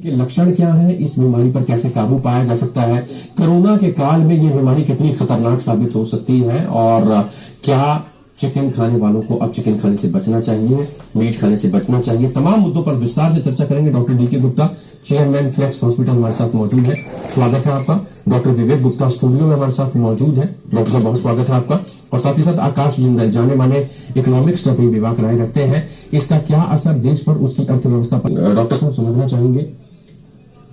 के लक्षण क्या है, इस बीमारी पर कैसे काबू पाया जा सकता है, कोरोना के काल में यह बीमारी कितनी खतरनाक साबित हो सकती है और क्या चिकन खाने वालों को अब चिकन खाने से बचना चाहिए, मीट खाने से बचना चाहिए, तमाम मुद्दों पर विस्तार से चर्चा करेंगे। Doctor DK Gupta, chairman Felix hospital, हमारे साथ मौजूद है। स्वागत है आपका। डॉक्टर विवेक गुप्ता स्टूडियो में हमारे साथ मौजूद है। डॉक्टर साहब, बहुत स्वागत है आपका। और साथ ही साथ आकाश जिंदल, जाने माने इकोनॉमिक्स में विभाग राय रखते हैं, इसका क्या असर देश पर, उसकी अर्थव्यवस्था पर। डॉक्टर साहब, समझना चाहेंगे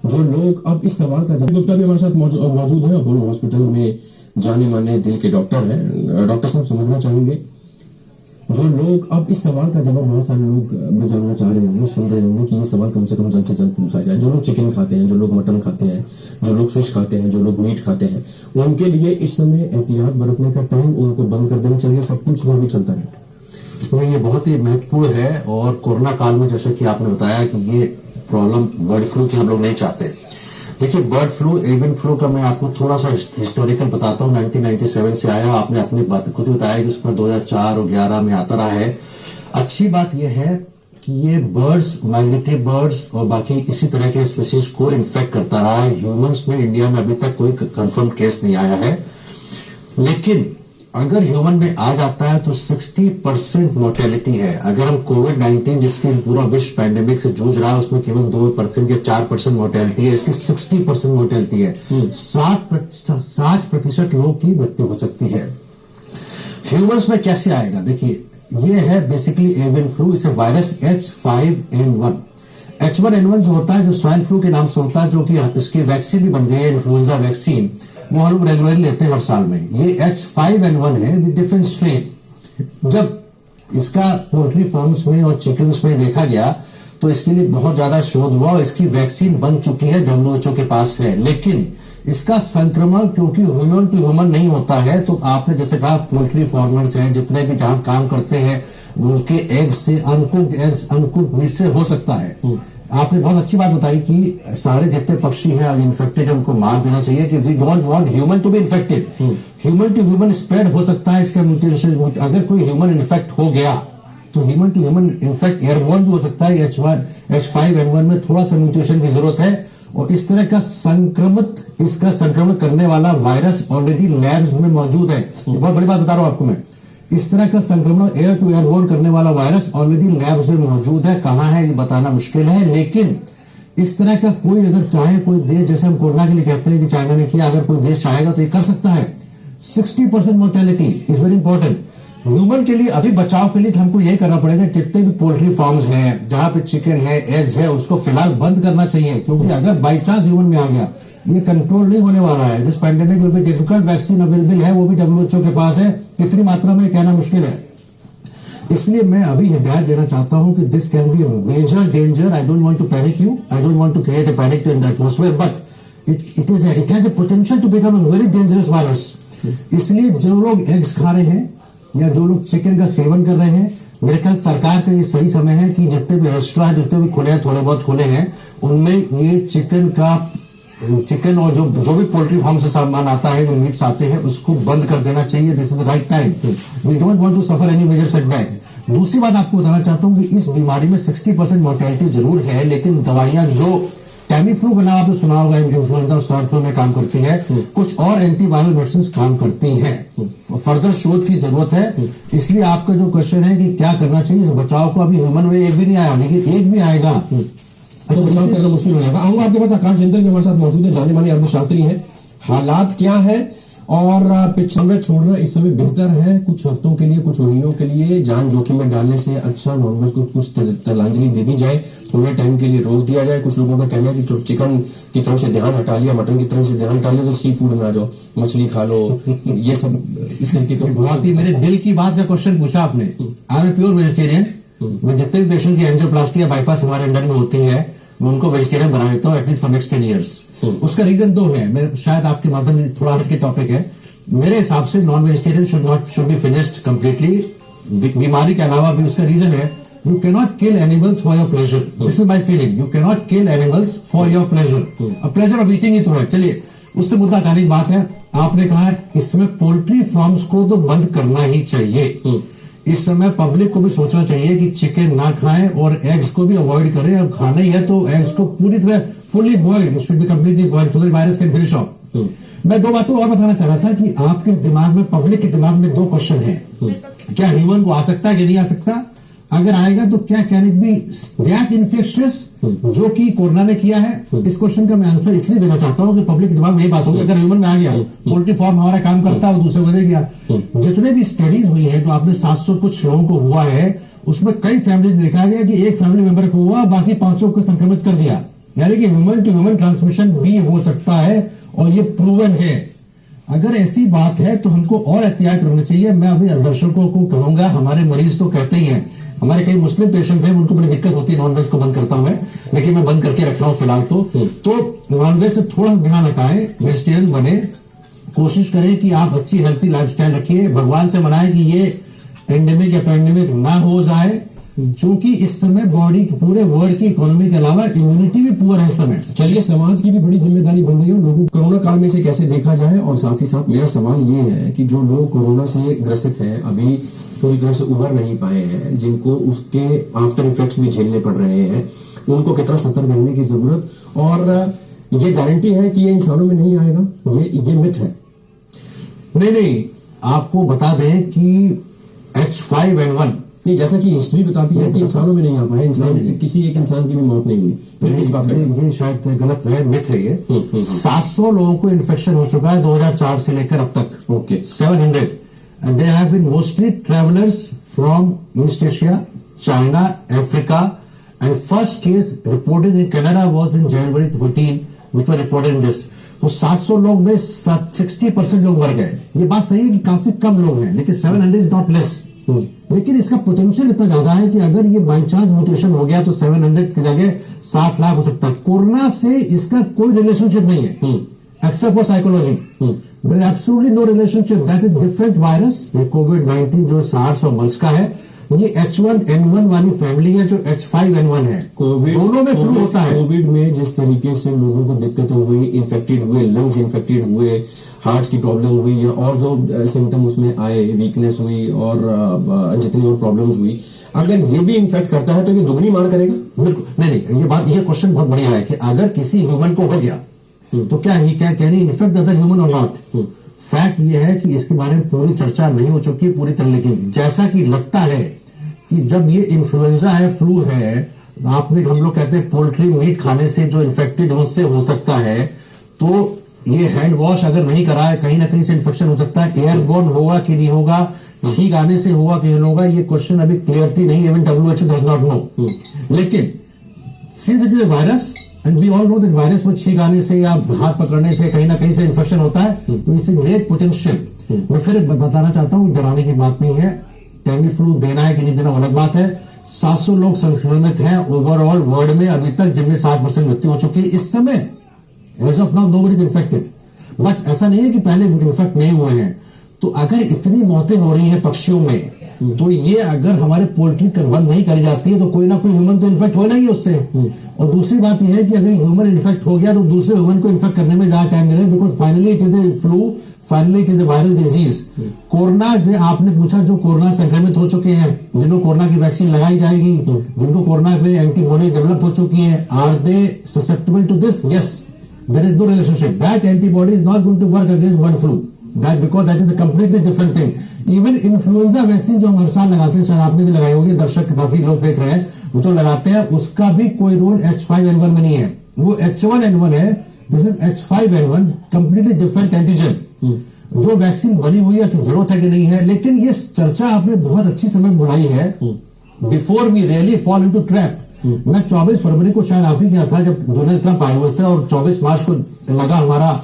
जो लोग अब इस सवाल का जवाब, गुप्ता भी हमारे साथ मौजूद है, अपोलो हॉस्पिटल में जाने माने दिल के डॉक्टर हैं। डॉक्टर साहब, समझना चाहेंगे जो लोग अब इस सवाल का जवाब, बहुत सारे लोग जानना चाह रहे होंगे, सुन रहे होंगे कि ये सवाल कम से कम जल्द से जल्द पूछा जाए। जो लोग चिकन खाते हैं, जो लोग मटन खाते हैं, जो लोग फिश खाते हैं, जो लोग मीट खाते हैं, उनके लिए इस समय एहतियात बरतने का टाइम, उनको बंद कर देना चाहिए, सब कुछ वो भी चलता है। तो ये बहुत ही महत्वपूर्ण है। और कोरोना काल में जैसा कि आपने बताया कि ये प्रॉब्लम बर्ड फ्लू की हम लोग नहीं चाहते। देखिए, बर्ड फ्लू, एवियन फ्लू का मैं आपको थोड़ा सा हिस्टोरिकल बताता हूँ। 1997 से आया, आपने अपनी बात खुद बताया कि उसमें 2004 और 2011 में आता रहा है। अच्छी बात यह है कि ये बर्ड्स, माइग्रेटरी बर्ड्स और बाकी इसी तरह के स्पीसीज को इन्फेक्ट करता रहा है। ह्यूमंस में इंडिया में अभी तक कोई कंफर्म केस नहीं आया है, लेकिन अगर ह्यूमन में आ जाता है तो 60% मोर्टेलिटी है। अगर हम कोविड-19 जिसकी पूरा विश्व पैंडेमिक से जूझ रहा है, उसमें केवल 2% या 4% मोर्टेलिटी है, इसकी 60% मोर्टेलिटी है। 60% लोग की मृत्यु हो सकती है। ह्यूमंस में कैसे आएगा? देखिए, ये है बेसिकली एवियन फ्लू। इसे वायरस H5N1 H1N1 जो होता है, जो स्वाइन फ्लू के नाम से होता है, जो कि इसकी वैक्सीन भी बन गई है, इन्फ्लुएंजा वैक्सीन, वो हम लोग रेगुलरली लेते हैं हर साल में। ये H5N1 है विद डिफरेंट स्ट्रेन। जब इसका पोल्ट्री फार्म्स में और चिकन्स में देखा गया तो इसके लिए बहुत ज्यादा शोध हुआ और इसकी वैक्सीन बन चुकी है, WHO के पास है। लेकिन इसका संक्रमण क्योंकि ह्यूमन टू ह्यूमन नहीं होता है, तो आपने जैसे कहा पोल्ट्री फार्मर्स हैं, जितने भी जहां काम करते हैं, उनके एग्स से, अनकुक्ड एग्स, अनकुक्ड मीट से हो सकता है। आपने बहुत अच्छी बात बताई कि सारे जितने पक्षी हैं और इन्फेक्टेड है, उनको मार देना चाहिए कि we don't want human to be infected. Human to human spread हो सकता है इसका म्यूटेशन। अगर कोई ह्यूमन इन्फेक्ट हो गया तो human to human infect airborne भी हो सकता है। H5N1 में थोड़ा सा म्यूटेशन की जरूरत है। और इस तरह का इसका संक्रमण करने वाला वायरस ऑलरेडी लैब्स में मौजूद है। बहुत बड़ी बात बता रहा हूं आपको मैं। इस तरह का संक्रमण एयर टू एयरबोर्न करने वाला वायरस ऑलरेडी लैब्स में मौजूद है। कहां है ये बताना मुश्किल है, लेकिन इस तरह का कोई अगर चाहे, कोई देश, जैसे हम कोरोना के लिए कहते हैं कि चाइना ने किया, अगर कोई देश चाहेगा तो ये कर सकता है। 60% mortality is very important. Human के लिए अभी बचाव के लिए तो हमको यही करना पड़ेगा, जितने भी पोल्ट्री फार्म्स हैं, जहां पे चिकन है, एग्स है, उसको फिलहाल बंद करना चाहिए। क्योंकि अगर बाई चांस ह्यूमन में आ गया, ये कंट्रोल नहीं होने वाला है। This pandemic will be difficult. Vaccine available है, वो भी WHO के पास है, कितनी मात्रा में कहना मुश्किल है। इसलिए मैं अभी हिदायत देना चाहता हूं कि this can be a major danger. I don't want to panic you, I don't want to create a panic in the atmosphere, but it has a potential to become a very dangerous virus. इसलिए जो लोग eggs खा रहे हैं या जो लोग chicken का सेवन कर रहे हैं, मेरे ख्याल सरकार का ये सही समय है कि जितने भी रेस्टोरेंट, जितने भी खुले हैं, थोड़े बहुत खुले हैं, उनमें ये चिकन और जो भी पोल्ट्री फार्म से सामान आता है, जो मीट्स आते हैं, उसको बंद कर देना चाहिए। This is the right time. We don't want to suffer any major setback. दूसरी बात आपको बताना चाहता हूं कि इस बीमारी में 60% मोर्टेलिटी जरूर है, लेकिन दवाइयां जो टैमीफ्लू का नाम आपने सुना होगा, इन्फ्लुएंजा और स्वाइन फ्लू में काम करती है, कुछ और एंटीवायरल मेडिसिन काम करती हैं। फर्दर शोध की जरूरत है। इसलिए आपका जो क्वेश्चन है कि क्या करना चाहिए इस बचाव को, अभी ह्यूमन में एक भी नहीं आया, लेकिन एक भी आएगा तो बचाव करना मुश्किल हो जाएगा। आऊंगा आपके पास। आकाश जिंदल भी हमारे साथ मौजूद है, जाने माने अर्थशास्त्री हैं। हालात क्या है और पिछले छोड़ना इस समय बेहतर है कुछ हफ्तों के लिए, कुछ महीनों के लिए जान जोखिम में डालने से अच्छा नॉनवेज को कुछ तिलांजलि दे दी जाए, थोड़े टाइम के लिए रोक दिया जाए। कुछ लोगों का कहना है कि चिकन की तरफ से ध्यान हटा लिया, मटन की तरफ से ध्यान हटा लिया, तो सी फूड में आ जाओ, मछली खा लो, ये सब इस तरीके का। बहुत ही मेरे दिल की बात का क्वेश्चन पूछा आपने। I am pure vegetarian. मैं जितने भी पेशेंट की एंजियोप्लास्टी या बाईपास हमारे अंडर में होती है, मैं उनको वेजिटेरियन बना देता हूँ एटलीस्ट फॉर नेक्स्ट 10 ईयर्स। उसका रीजन 2 है। मैं शायद आपके माध्यम से थोड़ा हटके टॉपिक है। मेरे हिसाब से non vegetarian should be finished completely. बीमारी के अलावा भी उसका रीजन है, you cannot kill animals for your pleasure. This is my feeling. You cannot kill animals for your pleasure. अब प्लेजर ऑफ ईटिंग ही तो है। चलिए, उससे मुद्दा हटाने की बात है। आपने कहा इसमें पोल्ट्री फार्म्स को तो बंद करना ही चाहिए। इस समय पब्लिक को भी सोचना चाहिए कि चिकन ना खाएं और एग्स को भी अवॉइड करें। अब खाना ही है तो एग्स को पूरी तरह fully boiled, it should be completely boiled so that virus can finish off. मैं दो बातों और बताना चाह रहा था कि आपके दिमाग में, पब्लिक के दिमाग में दो क्वेश्चन है। क्या ह्यूमन को आ सकता है कि नहीं आ सकता? अगर आएगा तो क्या can it be that infectious जो कि कोरोना ने किया है? इस क्वेश्चन का मैं आंसर इसलिए देना चाहता हूं कि पब्लिक के दिमाग में यही बात होगी, अगर ह्यूमन में आ गया, पोल्ट्री फार्म हमारा काम करता है, वो दूसरे को दे गया। जितने भी स्टडीज हुई है, तो आपने 700 कुछ लोगों को हुआ है, उसमें कई फैमिली देखा गया कि एक फैमिली मेंबर को हुआ, बाकी 5 को संक्रमित कर दिया। यानी कि ह्यूमन टू ह्यूमन ट्रांसमिशन भी हो सकता है और ये प्रूवन है। अगर ऐसी बात है तो हमको और एहतियात रखनी चाहिए। मैं अभी दर्शकों को कहूंगा, हमारे मरीज तो कहते ही हैं, हमारे कई मुस्लिम पेशेंट हैं, उनको बड़ी दिक्कत होती है, नॉनवेज को बंद करता हूं मैं, लेकिन मैं बंद करके रख रहा हूं फिलहाल। तो नॉनवेज से थोड़ा ध्यान हटाएं, वेजिटेरियन बने, कोशिश करें कि आप अच्छी हेल्थी लाइफस्टाइल रखिए, भगवान से मनाएं कि ये एंडेमिक या पैंडेमिक ना हो जाए, क्योंकि इस समय बॉडी पूरे वर्ल्ड की इकोनॉमी के अलावा इम्यूनिटी भी पुअर है इस समय। चलिए, समाज की भी बड़ी जिम्मेदारी बन रही है लोगों को कोरोना काल में इसे कैसे देखा जाए। और साथ ही साथ मेरा सवाल ये है कि जो लोग कोरोना से ग्रसित हैं, अभी पूरी तरह से उबर नहीं पाए हैं, जिनको उसके आफ्टर इफेक्ट्स भी झेलने पड़ रहे हैं, उनको कितना सतर्क रहने की जरूरत, और ये गारंटी है कि ये इंसानों में नहीं आएगा, ये मिथ है? नहीं, आपको बता दें कि H5N1 नहीं, जैसा कि हिस्ट्री बताती है कि इंसानों में नहीं आ पाए, किसी एक इंसान की भी मौत नहीं हुई, फिर इस बात ये शायद गलत है, मिथ है ये। 700 लोगों को इन्फेक्शन हो चुका है 2004 से लेकर अब तक। Okay, 700 and they have been mostly travelers from East Asia, China, Africa, and first case reported in Canada was in January 14, which was reported in this. तो 700 लोग में 60% लोग मर गए। ये बात सही है कि काफी कम लोग हैं, लेकिन 700 इज नॉट लेस। लेकिन इसका पोटेंशियल इतना ज्यादा है कि अगर ये बाई चांस म्यूटेशन हो गया तो 700 की जगह 7 लाख हो सकता है। कोरोना से इसका कोई रिलेशनशिप नहीं है, except for psychology. There is absolutely no relationship. That is different virus. ये कोविड-19 जो सार्स और मर्स का है, ये H1N1 वाली फैमिली है जो H5N1 है। दोनों में फ्लू होता है। कोविड में जिस तरीके से लोगों को दिक्कतें हुई, इन्फेक्टेड हुए, लंग्स इन्फेक्टेड हुए, हार्ट की प्रॉब्लम हुई, या और जो सिम्टम उसमें आए, वीकनेस हुई और जितनी और प्रॉब्लम्स हुई, अगर ये भी इन्फेक्ट करता है तो ये दुगनी मार करेगा। बिल्कुल नहीं, ये क्वेश्चन बहुत बढ़िया है कि अगर किसी ह्यूमन को हो गया तो क्या he can he infect the other human और नॉट? फैक्ट ये है कि इसके बारे में पूरी चर्चा नहीं हो चुकी पूरी तरह, लेकिन जैसा कि लगता है कि जब ये इन्फ्लुएंजा है, फ्लू है, आपने, हम लोग कहते हैं पोल्ट्री मीट खाने से जो इन्फेक्टेड उससे हो सकता है, तो ये हैंड वॉश अगर नहीं कराए, कहीं ना कहीं से इन्फेक्शन हो सकता है। एयरबोर्न होगा कि नहीं होगा, छींक आने से होगा कि नहीं होगा, ये क्वेश्चन अभी क्लियरली नहीं, even WHO does not know. लेकिन since it is a virus and we all know that virus में छींक आने से या हाथ पकड़ने से कहीं ना कहीं से इन्फेक्शन होता है, तो इट्स ग्रेट पोटेंशियल। मैं फिर बताना चाहता हूं, डराने की बात नहीं है। टेमी फ्लू देना है कि नहीं देना अलग बात है। 700 लोग संक्रमित हैं ओवरऑल वर्ल्ड में अभी तक, जिनमें 60% मृत्यु हो चुकी है इस समय। As of now nobody is infected, but ऐसा नहीं है कि पहले इन्फेक्ट नहीं हुए हैं। तो अगर इतनी मौतें हो रही हैं पक्षियों में, तो ये अगर हमारे पोल्ट्री बंद नहीं करी जाती है तो कोई ना कोई ह्यूमन तो इन्फेक्ट हो नहीं है उससे। और दूसरी बात यह है कि अगर ह्यूमन इन्फेक्ट हो गया तो दूसरे ह्यूमन को इन्फेक्ट करने में ज्यादा टाइम मिले, because finally it is a flu, finally it is a viral disease. Corona, आपने पूछा जो कोरोना संक्रमित हो चुके हैं, जिनको कोरोना की वैक्सीन लगाई जाएगी, जिनको कोरोना पे एंटीबॉडी डेवलप हो चुकी है, are they susceptible to this? Yes, there is no relationship. That antibody is not going to work against bird flu, that because that is a completely different thing. Even influenza vaccine जो हम हर साल लगाते हैं, शायद आपने भी लगाई होगी, दर्शक काफी लोग देख रहे हैं, वो जो लगाते हैं, उसका भी कोई रोल H5N1 में नहीं है, वो H1N1 है। This is H5N1, completely different antigen. जो वैक्सीन बनी हुई है कि जरूरत है कि नहीं है, लेकिन ये चर्चा आपने बहुत अच्छी समय बुलाई है, before we really fall into trap. मैं 24 फरवरी को शायद आप ही गया था जब डोनाल्ड ट्रंप आए हुए थे, और 24 मार्च को लगा हमारा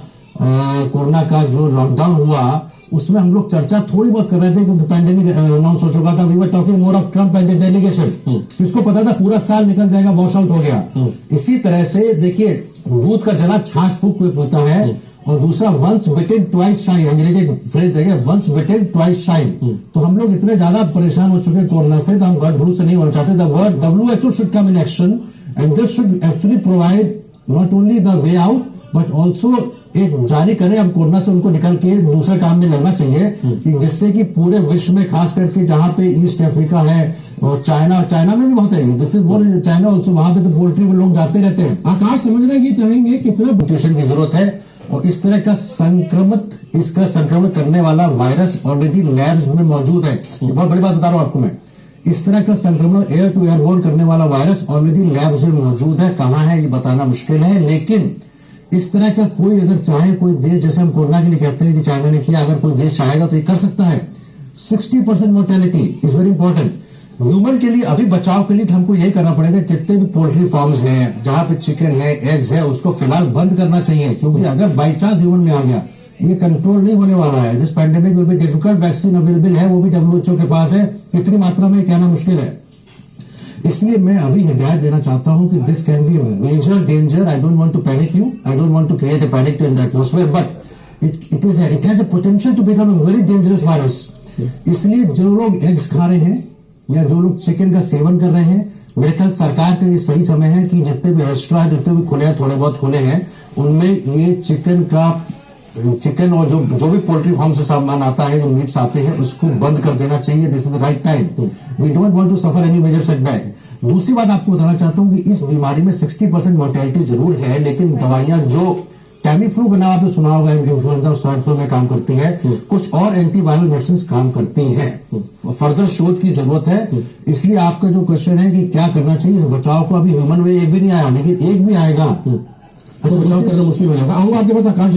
कोरोना का जो लॉकडाउन हुआ, उसमें हम लोग चर्चा थोड़ी बहुत कर रहे थे क्योंकि पैंडेमिक अनाउंस हो चुका था। We were talking more of Trump and delegation. इसको पता था पूरा साल निकल जाएगा, वॉश आउट हो गया। इसी तरह से देखिए, दूध का जना छाछ फूक पे पीता है, और दूसरा वंस बिटेन ट्वाइस शाइन, अंग्रेजी फ्रेज देखे, वंस बिटेन ट्वाइस शाइन। तो हम लोग इतने ज्यादा परेशान हो चुके हैं कोरोना से, तो हम बर्ड फ्लू से नहीं होना चाहते। The word WHO should come in action and this should actually provide not only the way out but also एक जारी करें। अब कोरोना से उनको निकल के दूसरे काम में लगना चाहिए, कि जिससे कि पूरे विश्व में, खास करके जहां पे ईस्ट अफ्रीका है, और चाइना में भी बहुत है ये, this is more in China also, वहां पे तो पोल्ट्री में लोग जाते रहते हैं। आकाश समझना ये चाहेंगे कितना म्यूटेशन की जरूरत है, और इस तरह का संक्रमण करने वाला वायरस ऑलरेडी लैब्स में मौजूद है। ये बहुत बड़ी बात बता रहा हूं आपको मैं, इस तरह का संक्रमण एयर टू एयरबोर्न करने वाला वायरस ऑलरेडी लैब्स में मौजूद है। कहां है ये बताना मुश्किल है, लेकिन इस तरह का कोई अगर चाहे, कोई देश, जैसे हम कोरोना के लिए कहते हैं कि चाइना ने किया, अगर कोई देश चाहेगा तो ये कर सकता है। 60% mortality is very important human के लिए। अभी बचाव के लिए तो हमको यही करना पड़ेगा, जितने भी पोल्ट्री फार्म्स हैं, जहां पे चिकन है, एग्स है, उसको फिलहाल बंद करना चाहिए, क्योंकि अगर बाई चांस ह्यूमन में आ गया, ये कंट्रोल नहीं होने वाला है। This pandemic will be difficult, vaccine available है, वो भी WHO के पास है, कितनी मात्रा में कहना मुश्किल है। इसलिए मैं अभी हिदायत देना चाहता हूं कि this can be major danger. I don't want to panic you, I don't want to create a panic in the atmosphere, but it has a potential to become a very dangerous virus. इसलिए जो लोग eggs खा रहे हैं या जो लोग chicken का सेवन कर रहे हैं, मेरे ख्याल सरकार का ये सही समय है कि जितने भी रेस्टोरेंट, जितने भी खुले हैं, थोड़े बहुत खुले हैं, उनमें ये चिकन और जो भी पोल्ट्री फार्म से सामान आता है, जो मीट्स आते हैं, उसको बंद कर देना चाहिए। This is the right time, we don't want to suffer any major setback. दूसरी बात आपको बताना चाहता हूं कि इस बीमारी में 60% मोर्टेलिटी जरूर है, लेकिन दवाइयां जो टैमीफ्लू का नाम आपने सुना होगा, इन्फ्लुएंजा और स्वाइन फ्लू में काम करती है, कुछ और एंटीवायरल मेडिसिन काम करती हैं। फर्दर शोध की जरूरत है। इसलिए आपका जो क्वेश्चन है कि क्या करना चाहिए इस बचाव को, अभी ह्यूमन वे एक भी नहीं आया, लेकिन एक भी आएगा तो बचाव करना मुश्किल हो जाएगा। आऊंगा आपके पास आकाश।